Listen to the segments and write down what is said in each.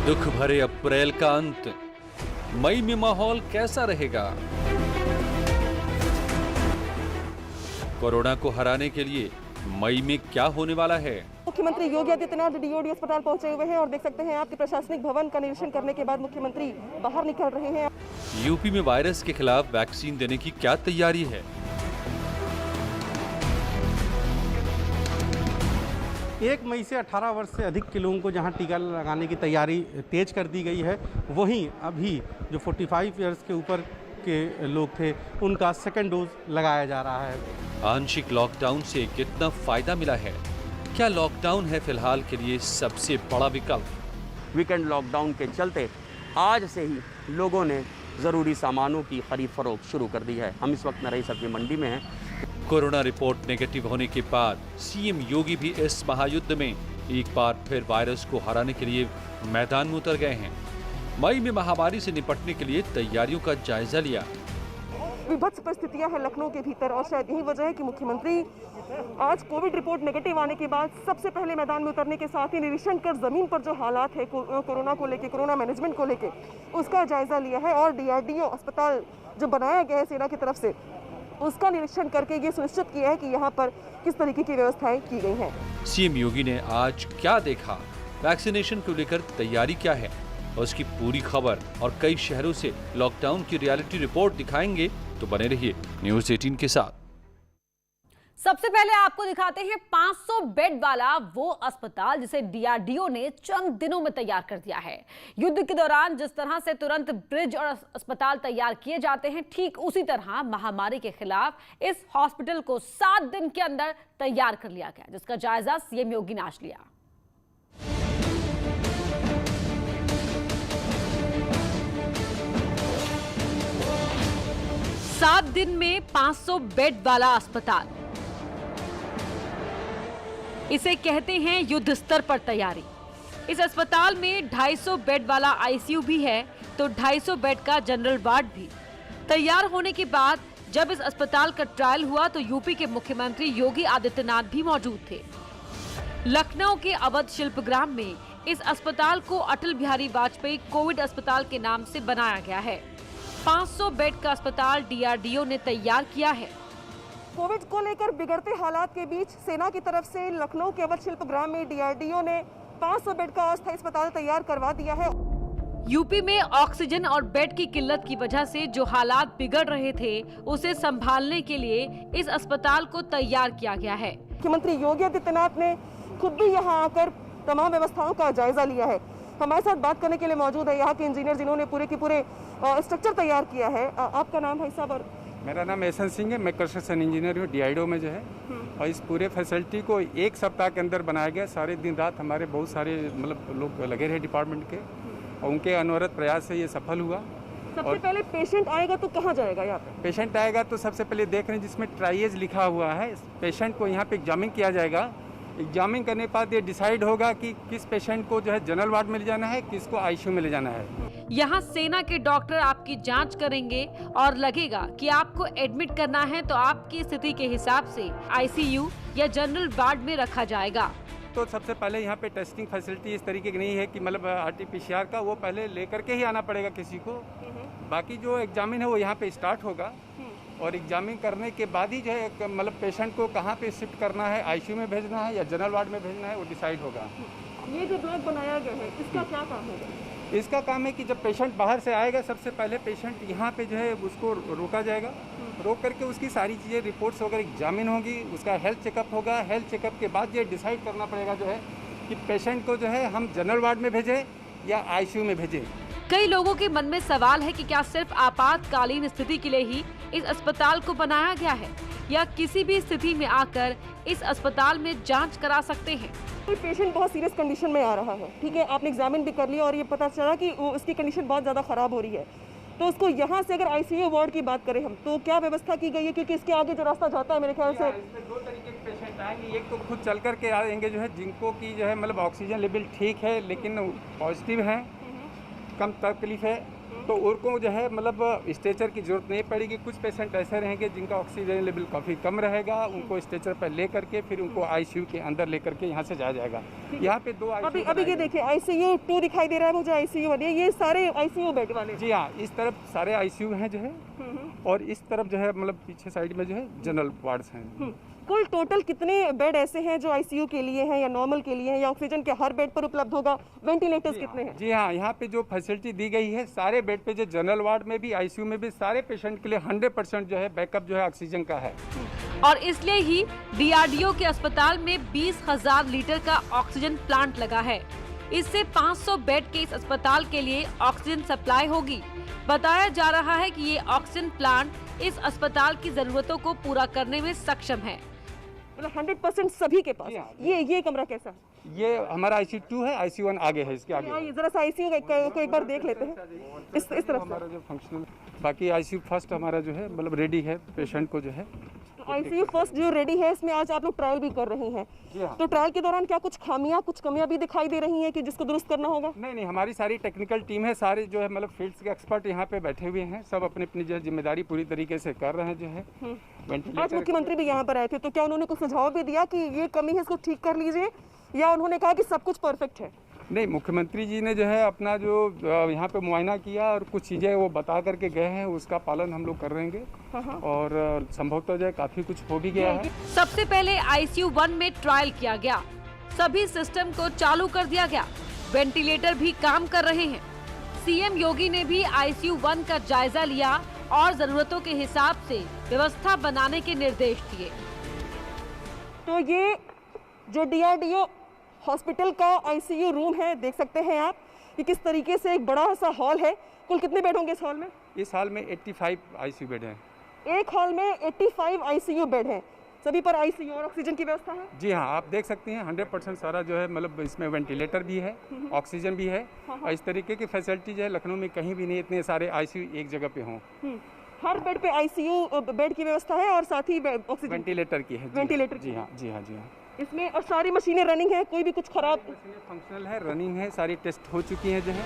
दुख भरे अप्रैल का अंत, मई में माहौल कैसा रहेगा? कोरोना को हराने के लिए मई में क्या होने वाला है? मुख्यमंत्री योगी आदित्यनाथ डीओडी अस्पताल पहुंचे हुए हैं और देख सकते हैं आपके प्रशासनिक भवन का निरीक्षण करने के बाद मुख्यमंत्री बाहर निकल रहे हैं। यूपी में वायरस के खिलाफ वैक्सीन देने की क्या तैयारी है? 1 मई से 18 वर्ष से अधिक के लोगों को जहां टीका लगाने की तैयारी तेज कर दी गई है, वहीं अभी जो 45 इयर्स के ऊपर के लोग थे उनका सेकेंड डोज लगाया जा रहा है। आंशिक लॉकडाउन से कितना फायदा मिला है? क्या लॉकडाउन है फिलहाल के लिए सबसे बड़ा विकल्प? वीकेंड लॉकडाउन के चलते आज से ही लोगों ने ज़रूरी सामानों की खरीद फरोख्त शुरू कर दी है। हम इस वक्त नरई सब्जी मंडी में हैं। कोरोना रिपोर्ट नेगेटिव होने के बाद सीएम योगी भी इस महायुद्ध में एक बार फिर वायरस को हराने के लिए मैदान में उतर गए हैं। मई में महामारी से निपटने के लिए तैयारियों का जायजा लिया। विभत्स परिस्थितियां हैं लखनऊ के भीतर और शायद यही वजह है कि मुख्यमंत्री आज कोविड रिपोर्ट नेगेटिव आने के बाद सबसे पहले मैदान में उतरने के साथ ही निरीक्षण कर जमीन पर जो हालात है कोरोना को लेके, कोरोना मैनेजमेंट को लेके, उसका जायजा लिया है और डीआरडीओ अस्पताल जो बनाया गया है सेना की तरफ से, उसका निरीक्षण करके ये सुनिश्चित किया है कि यहाँ पर किस तरीके की व्यवस्थाएं की गई हैं। सीएम योगी ने आज क्या देखा, वैक्सीनेशन को लेकर तैयारी क्या है, उसकी पूरी खबर और कई शहरों से लॉकडाउन की रियलिटी रिपोर्ट दिखाएंगे, तो बने रहिए न्यूज़ 18 के साथ। सबसे पहले आपको दिखाते हैं 500 बेड वाला वो अस्पताल जिसे डीआरडीओ ने चंद दिनों में तैयार कर दिया है। युद्ध के दौरान जिस तरह से तुरंत ब्रिज और अस्पताल तैयार किए जाते हैं, ठीक उसी तरह महामारी के खिलाफ इस हॉस्पिटल को 7 दिन के अंदर तैयार कर लिया गया, जिसका जायजा सीएम योगी ने आज लिया। सात दिन में 500 बेड वाला अस्पताल, इसे कहते हैं युद्ध स्तर पर तैयारी। इस अस्पताल में 250 बेड वाला आईसीयू भी है तो 250 बेड का जनरल वार्ड भी। तैयार होने के बाद जब इस अस्पताल का ट्रायल हुआ तो यूपी के मुख्यमंत्री योगी आदित्यनाथ भी मौजूद थे। लखनऊ के अवध शिल्पग्राम में इस अस्पताल को अटल बिहारी वाजपेयी कोविड अस्पताल के नाम से बनाया गया है। 500 बेड का अस्पताल डीआरडीओ ने तैयार किया है। कोविड को लेकर बिगड़ते हालात के बीच सेना की तरफ से लखनऊ के अवध शिल्पग्राम में डीआरडीओ ने 500 बेड का अस्थायी अस्पताल तैयार करवा दिया है। यूपी में ऑक्सीजन और बेड की किल्लत की वजह से जो हालात बिगड़ रहे थे, उसे संभालने के लिए इस अस्पताल को तैयार किया गया है। मुख्यमंत्री योगी आदित्यनाथ ने खुद भी यहाँ आकर तमाम व्यवस्थाओं का जायजा लिया है। हमारे साथ बात करने के लिए मौजूद है यहाँ के इंजीनियर जिन्होंने पूरे के पूरे स्ट्रक्चर तैयार किया है। आपका नाम भाई साहब? और मेरा नाम एहसन सिंह है, मैं कंस्ट्रक्शन इंजीनियर हूँ डीआरडीओ में जो है। और इस पूरे फैसिलिटी को 1 सप्ताह के अंदर बनाया गया। सारे दिन रात हमारे बहुत सारे मतलब लोग लगे रहे डिपार्टमेंट के और उनके अनवरत प्रयास से ये सफल हुआ। सबसे पहले पेशेंट आएगा तो कहाँ जाएगा? यहाँ पे पेशेंट आएगा तो सबसे पहले देख रहे हैं जिसमें ट्राइएज लिखा हुआ है, पेशेंट को यहाँ पे एग्जामिन किया जाएगा। एग्जामिन करने के बाद ये डिसाइड होगा कि किस पेशेंट को जो है जनरल वार्ड में ले जाना है, किसको आईसीयू में ले जाना है। यहाँ सेना के डॉक्टर आपकी जांच करेंगे और लगेगा कि आपको एडमिट करना है तो आपकी स्थिति के हिसाब से आईसीयू या जनरल वार्ड में रखा जाएगा। तो सबसे पहले यहाँ पे टेस्टिंग फैसिलिटी इस तरीके की नहीं है कि मतलब आरटीपीसीआर का वो पहले लेकर के ही आना पड़ेगा किसी को। बाकी जो एग्जामिन है वो यहाँ पे स्टार्ट होगा और एग्जामिन करने के बाद ही जो है मतलब पेशेंट को कहाँ पे शिफ्ट करना है, आईसीयू में भेजना है या जनरल वार्ड में भेजना है, वो डिसाइड होगा। ये जो ब्लॉक बनाया गया है, इसका क्या काम होगा? इसका काम है कि जब पेशेंट बाहर से आएगा, सबसे पहले पेशेंट यहाँ पे जो है उसको रोका जाएगा। रोक करके उसकी सारी चीज़ें रिपोर्ट्स वगैरह एग्जामिन होगी, उसका हेल्थ चेकअप होगा। हेल्थ चेकअप के बाद ये डिसाइड करना पड़ेगा जो है कि पेशेंट को जो है हम जनरल वार्ड में भेजें या आईसीयू में भेजें। कई लोगों के मन में सवाल है कि क्या सिर्फ आपातकालीन स्थिति के लिए ही इस अस्पताल को बनाया गया है या किसी भी स्थिति में आकर इस अस्पताल में जांच करा सकते हैं। पेशेंट बहुत सीरियस कंडीशन में आ रहा है, ठीक है, आपने एग्जामिन भी कर लिया और ये पता चला कि उसकी कंडीशन बहुत ज़्यादा ख़राब हो रही है, तो उसको यहाँ से अगर आईसीयू वार्ड की बात करें हम, तो क्या व्यवस्था की गई है? क्योंकि इसके आगे जो रास्ता जाता है मेरे ख्याल से 2 तरीके के पेशेंट आएंगे। एक तो खुद चल करके आएंगे जो है जिनको की जो है मतलब ऑक्सीजन लेवल ठीक है लेकिन पॉजिटिव है, कम तकलीफ है, तो उनको जो है मतलब स्ट्रेचर की जरूरत नहीं पड़ेगी। कुछ पेशेंट ऐसे रहेंगे जिनका ऑक्सीजन लेवल काफ़ी कम रहेगा, उनको स्ट्रेचर पर ले करके फिर उनको आईसीयू के अंदर ले करके यहाँ से जाया जाएगा। यहाँ पे 2 अभी ये देखिए ICU 2 दिखाई दे रहा है मुझे, ICU 1, ये सारे ICU बेड वाले। जी हाँ, इस तरफ सारे आईसीयू हैं जो है, और इस तरफ जो है मतलब पीछे साइड में जो है जनरल वार्ड्स हैं। कुल टोटल कितने बेड ऐसे हैं जो ICU के लिए हैं या नॉर्मल के लिए हैं, या ऑक्सीजन के हर बेड पर उपलब्ध होगा? वेंटिलेटर्स कितने हैं? जी हाँ, यहाँ पे जो फैसिलिटी दी गई है सारे बेड पे, जो जनरल वार्ड में भी ICU में भी सारे पेशेंट के लिए 100% जो है बैकअप जो है ऑक्सीजन का है। और इसलिए ही DRDO के अस्पताल में 20,000 लीटर का ऑक्सीजन प्लांट लगा है। इससे 500 बेड के इस अस्पताल के लिए ऑक्सीजन सप्लाई होगी। बताया जा रहा है कि ये ऑक्सीजन प्लांट इस अस्पताल की जरूरतों को पूरा करने में सक्षम है। मतलब 100% सभी के पास। ये कमरा कैसा है? ये हमारा ICU 2 है, ICU 1 आगे है, इसके आगे। ये जरा सा ICU को एक बार देख लेते हैं इस तरफ हमारा जो फंक्शनल, बाकी ICU फर्स्ट हमारा जो है मतलब रेडी है पेशेंट को जो है। ICU फर्स्ट जो रेडी है, इसमें आज आप लोग ट्रायल भी कर रहे हैं। तो ट्रायल के दौरान क्या कुछ खामियां, कुछ कमियां भी दिखाई दे रही हैं कि जिसको दुरुस्त करना होगा? नहीं, हमारी सारी टेक्निकल टीम है, सारे जो है मतलब फील्ड्स के एक्सपर्ट यहाँ पे बैठे हुए हैं, सब अपनी अपनी जो जिम्मेदारी पूरी तरीके से कर रहे हैं जो है। आज मुख्यमंत्री भी यहाँ पर आए थे, तो क्या उन्होंने कुछ सुझाव भी दिया कि ये कमी है, इसको ठीक कर लीजिए, या उन्होंने कहा कि सब कुछ परफेक्ट है? नहीं, मुख्यमंत्री जी ने जो है अपना जो यहाँ पे मुआयना किया और कुछ चीज़ें वो बता करके गए हैं, उसका पालन हम लोग कर रहेंगे, और संभवतः जो है काफ़ी कुछ हो भी गया है। सबसे पहले ICU 1 में ट्रायल किया गया, सभी सिस्टम को चालू कर दिया गया, वेंटिलेटर भी काम कर रहे हैं। CM योगी ने भी ICU 1 का जायजा लिया और जरूरतों के हिसाब से व्यवस्था बनाने के निर्देश दिए। तो ये जो DRDO हॉस्पिटल का ICU रूम है, देख सकते हैं आप कि किस तरीके से एक बड़ा सा हॉल है। कुल कितने बेड होंगे इस हॉल में? इस हॉल में 85 ICU बेड हैं। एक हॉल में 85 ICU बेड हैं, सभी पर ICU और ऑक्सीजन की व्यवस्था है? जी हाँ, आप देख सकते हैं 100% सारा जो है मतलब इसमें वेंटिलेटर भी है, ऑक्सीजन भी है, और इस तरीके की फैसिलिटी जो है लखनऊ में कहीं भी नहीं इतने सारे ICU एक जगह पे हों। हर बेड पे ICU बेड की व्यवस्था है और साथ ही ऑक्सीजन वेंटिलेटर की है। वेंटिलेटर जी हाँ, जी हाँ, जी हाँ। इसमें और सारी मशीनें रनिंग है, कोई भी कुछ खराब? फंक्शनल है, रनिंग है, सारी टेस्ट हो चुकी है जो है।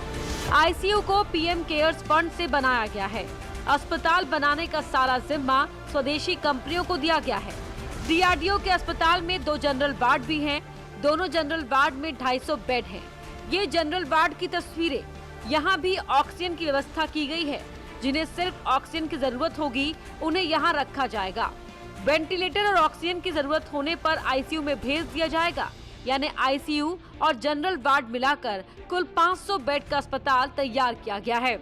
ICU को PM केयर्स फंड से बनाया गया है। अस्पताल बनाने का सारा जिम्मा स्वदेशी कंपनियों को दिया गया है। DRDO के अस्पताल में 2 जनरल वार्ड भी हैं। दोनों जनरल वार्ड में 250 बेड हैं। ये जनरल वार्ड की तस्वीरें। यहाँ भी ऑक्सीजन की व्यवस्था की गई है। जिन्हें सिर्फ ऑक्सीजन की जरूरत होगी उन्हें यहाँ रखा जाएगा। वेंटिलेटर और ऑक्सीजन की जरूरत होने पर ICU में भेज दिया जाएगा। यानी ICU और जनरल वार्ड मिलाकर कुल 500 बेड का अस्पताल तैयार किया गया है।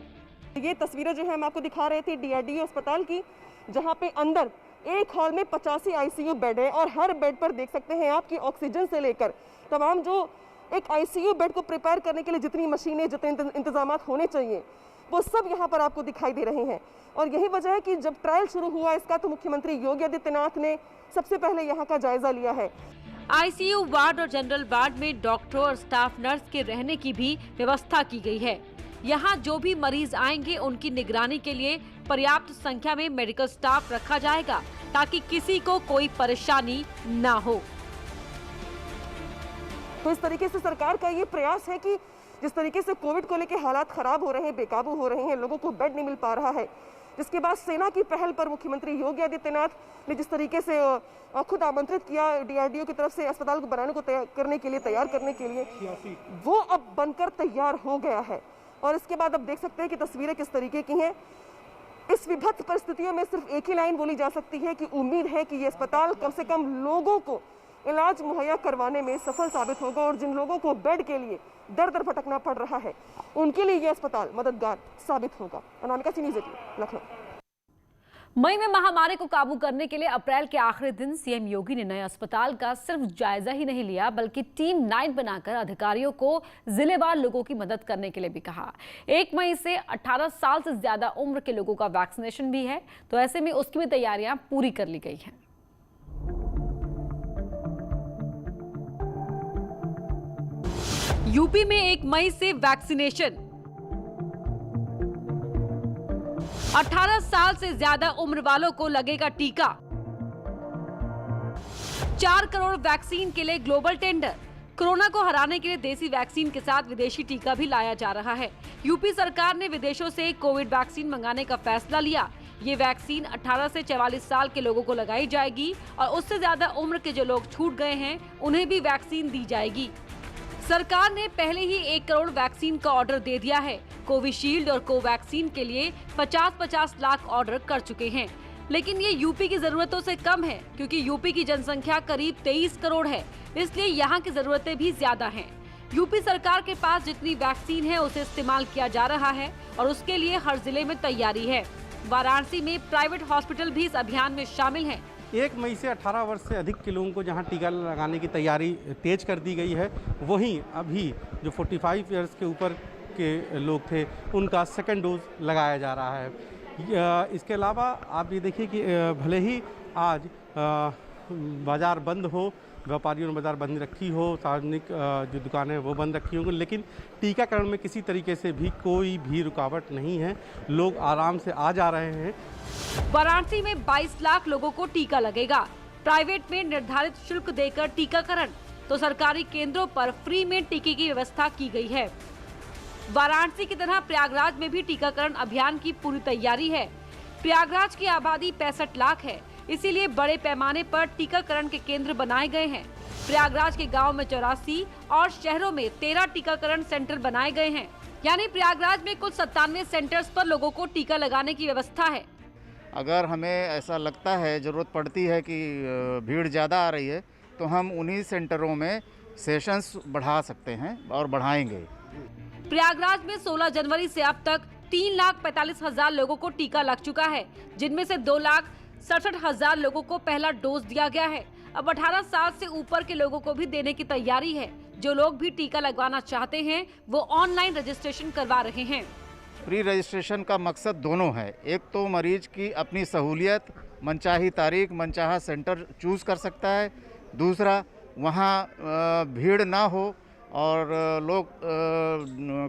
ये तस्वीरें जो है हम आपको दिखा रहे थे DRDO अस्पताल की, जहाँ पे अंदर एक हॉल में 85 ICU बेड है, और हर बेड पर देख सकते हैं आप कि ऑक्सीजन से लेकर तमाम जो एक ICU बेड को प्रिपेयर करने के लिए जितनी मशीनें, जितने इंतजाम होने चाहिए, वो सब यहाँ पर आपको दिखाई दे रहे हैं। और यही वजह है कि जब ट्रायल शुरू हुआ इसका, तो मुख्यमंत्री योगी आदित्यनाथ ने सबसे पहले यहाँ का जायजा लिया है। ICU वार्ड और जनरल वार्ड में डॉक्टरों और स्टाफ नर्स के रहने की भी व्यवस्था की गई है। यहाँ जो भी मरीज आएंगे उनकी निगरानी के लिए पर्याप्त संख्या में मेडिकल स्टाफ रखा जाएगा, ताकि किसी को कोई परेशानी न हो। तो इस तरीके से सरकार का ये प्रयास है कि जिस तरीके से कोविड को लेकर हालात खराब हो रहे हैं, बेकाबू हो रहे हैं, लोगों को बेड नहीं मिल पा रहा है, जिसके बाद सेना की पहल पर मुख्यमंत्री योगी आदित्यनाथ ने जिस तरीके से खुद आमंत्रित किया DRDO की तरफ से अस्पताल को बनाने को तैयार करने के लिए, वो अब बनकर तैयार हो गया है। और इसके बाद अब देख सकते हैं कि तस्वीरें किस तरीके की हैं। इस विभत्स परिस्थितियों में सिर्फ एक ही लाइन बोली जा सकती है कि उम्मीद है कि ये अस्पताल कम से कम लोगों को इलाज मुहैया करवाने में सफल साबित होगा, और जिन लोगों को बेड के लिए दर दर भटकना पड़ रहा है उनके लिए ये अस्पताल मददगार साबित होगा। अनामिका सिंह, लखनऊ। मई में महामारी को काबू करने के लिए अप्रैल के आखिरी दिन CM योगी ने नए अस्पताल का सिर्फ जायजा ही नहीं लिया, बल्कि टीम 9 बनाकर अधिकारियों को जिलेवार लोगों की मदद करने के लिए भी कहा। 1 मई से 18 साल से ज्यादा उम्र के लोगों का वैक्सीनेशन भी है, तो ऐसे में उसकी भी तैयारियां पूरी कर ली गई हैं। यूपी में 1 मई से वैक्सीनेशन। 18 साल से ज्यादा उम्र वालों को लगेगा टीका। 4 करोड़ वैक्सीन के लिए ग्लोबल टेंडर। कोरोना को हराने के लिए देसी वैक्सीन के साथ विदेशी टीका भी लाया जा रहा है। यूपी सरकार ने विदेशों से कोविड वैक्सीन मंगाने का फैसला लिया। ये वैक्सीन 18 से 44 साल के लोगों को लगाई जाएगी और उससे ज्यादा उम्र के जो लोग छूट गए हैं उन्हें भी वैक्सीन दी जाएगी। सरकार ने पहले ही 1 करोड़ वैक्सीन का ऑर्डर दे दिया है। कोविशील्ड और कोवैक्सीन के लिए 50-50 लाख ऑर्डर कर चुके हैं, लेकिन ये यूपी की जरूरतों से कम है क्योंकि यूपी की जनसंख्या करीब 23 करोड़ है, इसलिए यहाँ की जरूरतें भी ज्यादा हैं। यूपी सरकार के पास जितनी वैक्सीन है उसे इस्तेमाल किया जा रहा है और उसके लिए हर जिले में तैयारी है। वाराणसी में प्राइवेट हॉस्पिटल भी इस अभियान में शामिल हैं। 1 मई से 18 वर्ष से अधिक के लोगों को जहां टीका लगाने की तैयारी तेज कर दी गई है, वहीं अभी जो 45 इयर्स के ऊपर के लोग थे उनका सेकंड डोज लगाया जा रहा है। इसके अलावा आप ये देखिए कि भले ही आज बाज़ार बंद हो, व्यापारियों ने बाज़ार बंद रखी हो, सार्वजनिक जो दुकानें वो बंद रखी होंगी, लेकिन टीकाकरण में किसी तरीके से भी कोई भी रुकावट नहीं है। लोग आराम से आ जा रहे हैं। वाराणसी में 22 लाख लोगों को टीका लगेगा। प्राइवेट में निर्धारित शुल्क देकर टीकाकरण, तो सरकारी केंद्रों पर फ्री में टीके की व्यवस्था की गई है। वाराणसी की तरह प्रयागराज में भी टीकाकरण अभियान की पूरी तैयारी है। प्रयागराज की आबादी 65 लाख है, इसीलिए बड़े पैमाने पर टीकाकरण के केंद्र बनाए गए हैं। प्रयागराज के गांव में 84 और शहरों में 13 टीकाकरण सेंटर बनाए गए हैं। यानी प्रयागराज में कुल 97 सेंटर्स पर लोगों को टीका लगाने की व्यवस्था है। अगर हमें ऐसा लगता है, ज़रूरत पड़ती है कि भीड़ ज़्यादा आ रही है, तो हम उन्हीं सेंटरों में सेशंस बढ़ा सकते हैं और बढ़ाएंगे। प्रयागराज में 16 जनवरी से अब तक 3,45,000 लोगों को टीका लग चुका है, जिनमें से 2,67,000 लोगों को पहला डोज दिया गया है। अब 18 साल से ऊपर के लोगों को भी देने की तैयारी है। जो लोग भी टीका लगवाना चाहते हैं वो ऑनलाइन रजिस्ट्रेशन करवा रहे हैं। प्री रजिस्ट्रेशन का मकसद दोनों है। एक तो मरीज की अपनी सहूलियत, मनचाही तारीख, मनचाहा सेंटर चूज़ कर सकता है। दूसरा, वहाँ भीड़ ना हो और लोग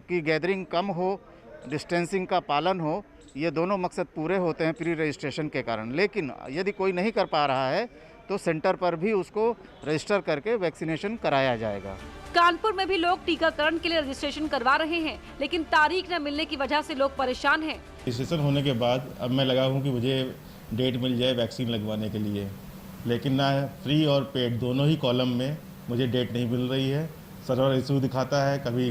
की गैदरिंग कम हो, डिस्टेंसिंग का पालन हो। ये दोनों मकसद पूरे होते हैं प्री रजिस्ट्रेशन के कारण। लेकिन यदि कोई नहीं कर पा रहा है तो सेंटर पर भी उसको रजिस्टर करके वैक्सीनेशन कराया जाएगा। कानपुर में भी लोग टीकाकरण के लिए रजिस्ट्रेशन करवा रहे हैं, लेकिन तारीख न मिलने की वजह से लोग परेशान हैं। रजिस्ट्रेशन होने के बाद अब मैं लगा हूँ कि मुझे डेट मिल जाए वैक्सीन लगवाने के लिए, लेकिन ना फ्री और पेड दोनों ही कॉलम में मुझे डेट नहीं मिल रही है। सर्वर इशू दिखाता है, कभी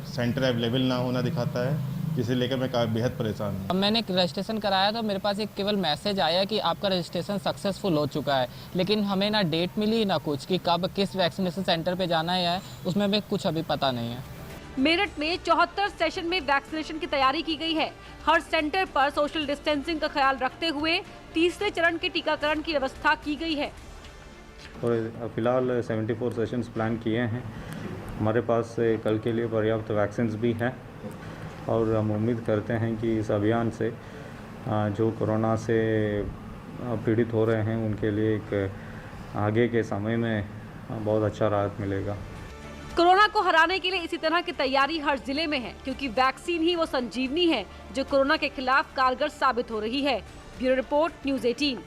सेंटर अवेलेबल ना होना दिखाता है, जिसे लेकर मैं बेहद परेशान हूँ। मैंने रजिस्ट्रेशन कराया तो मेरे पास एक केवल मैसेज आया कि आपका रजिस्ट्रेशन सक्सेसफुल हो चुका है, लेकिन हमें ना डेट मिली ना कुछ कि कब किस वैक्सीनेशन सेंटर पे जाना है, उसमें हमें कुछ अभी पता नहीं है। मेरठ में 74 सेशन में वैक्सीनेशन की तैयारी की गई है। हर सेंटर पर सोशल डिस्टेंसिंग का ख्याल रखते हुए तीसरे चरण के टीकाकरण की व्यवस्था की गई है। और फिलहाल 74 सेशंस प्लान किए हैं। हमारे पास कल के लिए पर्याप्त वैक्सीन्स भी हैं और हम उम्मीद करते हैं कि इस अभियान से जो कोरोना से पीड़ित हो रहे हैं उनके लिए एक आगे के समय में बहुत अच्छा राहत मिलेगा। कोरोना को हराने के लिए इसी तरह की तैयारी हर जिले में है, क्योंकि वैक्सीन ही वो संजीवनी है जो कोरोना के खिलाफ कारगर साबित हो रही है। Bureau report, news 18।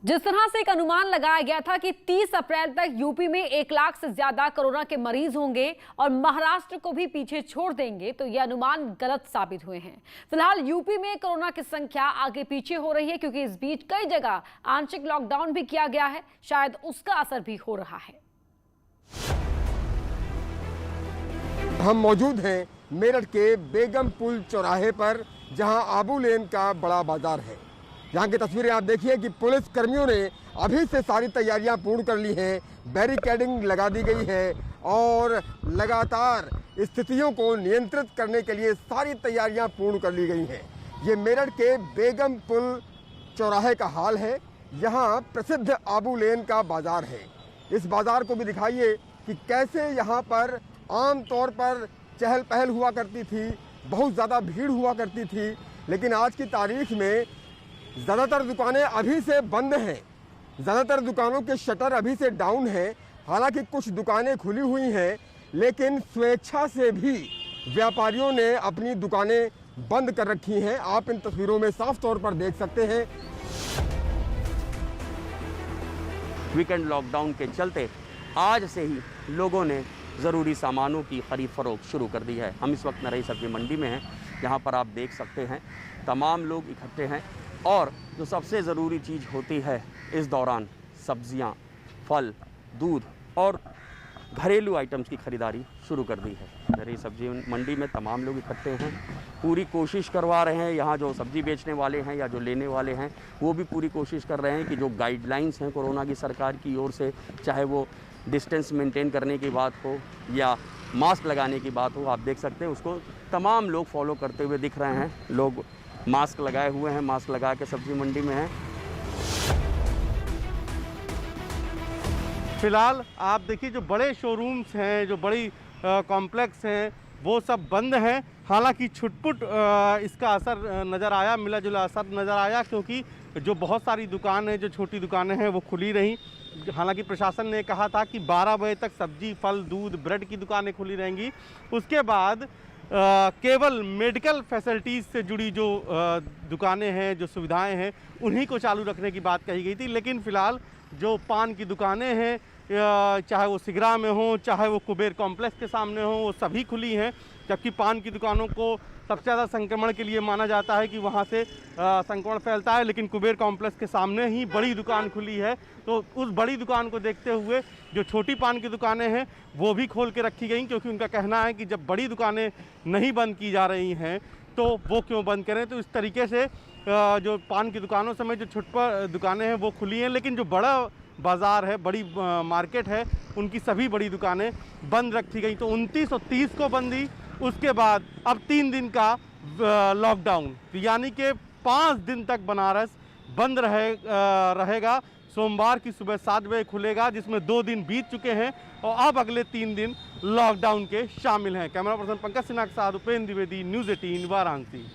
जिस तरह से एक अनुमान लगाया गया था कि 30 अप्रैल तक यूपी में 1 लाख से ज्यादा कोरोना के मरीज होंगे और महाराष्ट्र को भी पीछे छोड़ देंगे, तो ये अनुमान गलत साबित हुए हैं। फिलहाल यूपी में कोरोना की संख्या आगे पीछे हो रही है, क्योंकि इस बीच कई जगह आंशिक लॉकडाउन भी किया गया है। शायद उसका असर भी हो रहा है। हम मौजूद हैं मेरठ के बेगम पुल चौराहे पर, जहां आबू लेन का बड़ा बाजार है। यहाँ की तस्वीरें आप देखिए कि पुलिस कर्मियों ने अभी से सारी तैयारियां पूर्ण कर ली हैं, बैरिकेडिंग लगा दी गई है और लगातार स्थितियों को नियंत्रित करने के लिए सारी तैयारियां पूर्ण कर ली गई हैं। ये मेरठ के बेगम पुल चौराहे का हाल है। यहाँ प्रसिद्ध आबू लेन का बाजार है। इस बाजार को भी दिखाइए कि कैसे यहाँ पर आम तौर पर चहल पहल हुआ करती थी, बहुत ज़्यादा भीड़ हुआ करती थी, लेकिन आज की तारीख में ज़्यादातर दुकानें अभी से बंद हैं। ज़्यादातर दुकानों के शटर अभी से डाउन हैं। हालांकि कुछ दुकानें खुली हुई हैं, लेकिन स्वेच्छा से भी व्यापारियों ने अपनी दुकानें बंद कर रखी हैं। आप इन तस्वीरों में साफ तौर पर देख सकते हैं। वीकेंड लॉकडाउन के चलते आज से ही लोगों ने ज़रूरी सामानों की खरीद फरोख्त शुरू कर दी है। हम इस वक्त नरई सब्जी मंडी में हैं, जहां पर आप देख सकते हैं तमाम लोग इकट्ठे हैं और जो सबसे ज़रूरी चीज़ होती है इस दौरान सब्जियां, फल, दूध और घरेलू आइटम्स की खरीदारी शुरू कर दी है। नरई सब्जी मंडी में तमाम लोग इकट्ठे हैं, पूरी कोशिश करवा रहे हैं। यहाँ जो सब्जी बेचने वाले हैं या जो लेने वाले हैं वो भी पूरी कोशिश कर रहे हैं कि जो गाइडलाइंस हैं कोरोना की सरकार की ओर से, चाहे वो डिस्टेंस मेंटेन करने की बात हो या मास्क लगाने की बात हो, आप देख सकते हैं उसको तमाम लोग फॉलो करते हुए दिख रहे हैं। लोग मास्क लगाए हुए हैं, मास्क लगा के सब्जी मंडी में हैं। फिलहाल आप देखिए जो बड़े शोरूम्स हैं, जो बड़ी कॉम्प्लेक्स हैं, वो सब बंद हैं। हालांकि छुटपुट इसका असर नज़र आया, मिला जुला असर नज़र आया, क्योंकि जो बहुत सारी दुकानें, जो छोटी दुकानें हैं वो खुली रहीं। हालांकि प्रशासन ने कहा था कि 12 बजे तक सब्जी, फल, दूध, ब्रेड की दुकानें खुली रहेंगी। उसके बाद केवल मेडिकल फैसिलिटीज़ से जुड़ी जो दुकानें हैं, जो सुविधाएं हैं, उन्हीं को चालू रखने की बात कही गई थी। लेकिन फ़िलहाल जो पान की दुकानें हैं, चाहे वो सिगरा में हो, चाहे वो कुबेर कॉम्प्लेक्स के सामने हो, वो सभी खुली हैं। जबकि पान की दुकानों को सबसे ज़्यादा संक्रमण के लिए माना जाता है कि वहाँ से संक्रमण फैलता है, लेकिन कुबेर कॉम्प्लेक्स के सामने ही बड़ी दुकान खुली है। तो उस बड़ी दुकान को देखते हुए जो छोटी पान की दुकानें हैं वो भी खोल के रखी गई, क्योंकि उनका कहना है कि जब बड़ी दुकानें नहीं बंद की जा रही हैं तो वो क्यों बंद करें। तो इस तरीके से जो पान की दुकानों समेत जो छोटी दुकानें हैं वो खुली हैं, लेकिन जो बड़ा बाज़ार है, बड़ी मार्केट है, उनकी सभी बड़ी दुकानें बंद रखी गई। तो 29 और 30 को बंदी, उसके बाद अब 3 दिन का लॉकडाउन, यानी कि 5 दिन तक बनारस बंद रहेगा। सोमवार की सुबह 7 बजे खुलेगा, जिसमें 2 दिन बीत चुके हैं और अब अगले 3 दिन लॉकडाउन के शामिल हैं। कैमरा पर्सन पंकज सिन्हा के साथ उपेंद्र द्विवेदी, न्यूज़ 18 वाराणसी।